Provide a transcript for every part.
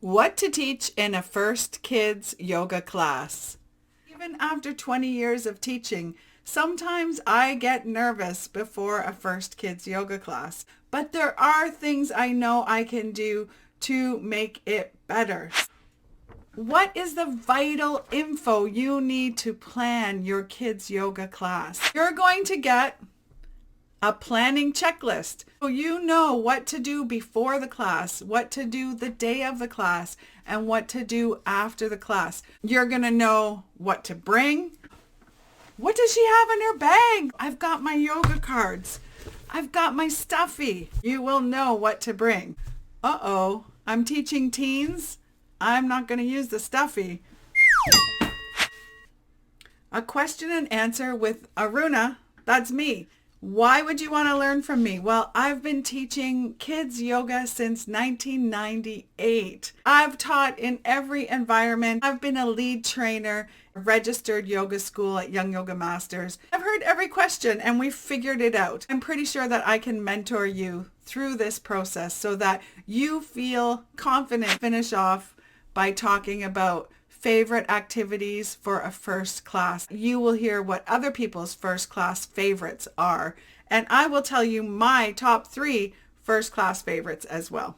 What to teach in a first kids yoga class. Even after 20 years of teaching, sometimes I get nervous before a first kids yoga class, but there are things I know I can do to make it better. What is the vital info you need to plan your kids yoga class? You're going to get a planning checklist. So you know what to do before the class, what to do the day of the class, and what to do after the class. You're going to know what to bring. What does she have in her bag? I've got my yoga cards. I've got my stuffy. You will know what to bring. Uh-oh, I'm teaching teens. I'm not going to use the stuffy. A question and answer with Aruna. That's me. Why would you want to learn from me? Well, I've been teaching kids yoga since 1998. I've taught in every environment. I've been a lead trainer, registered yoga school at Young Yoga Masters. I've heard every question and we've figured it out. I'm pretty sure that I can mentor you through this process so that you feel confident. Finish off by talking about favorite activities for a first class. You will hear what other people's first class favorites are, and I will tell you my top 3 first class favorites as well.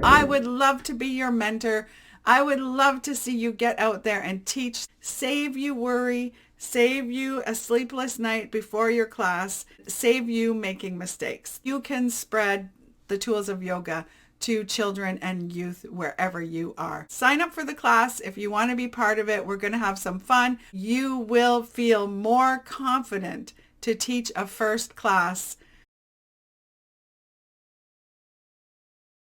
I would love to be your mentor. I would love to see you get out there and teach, save you worry, save you a sleepless night before your class, save you making mistakes. You can spread the tools of yoga to children and youth wherever you are. Sign up for the class if you want to be part of it. We're going to have some fun. You will feel more confident to teach a first class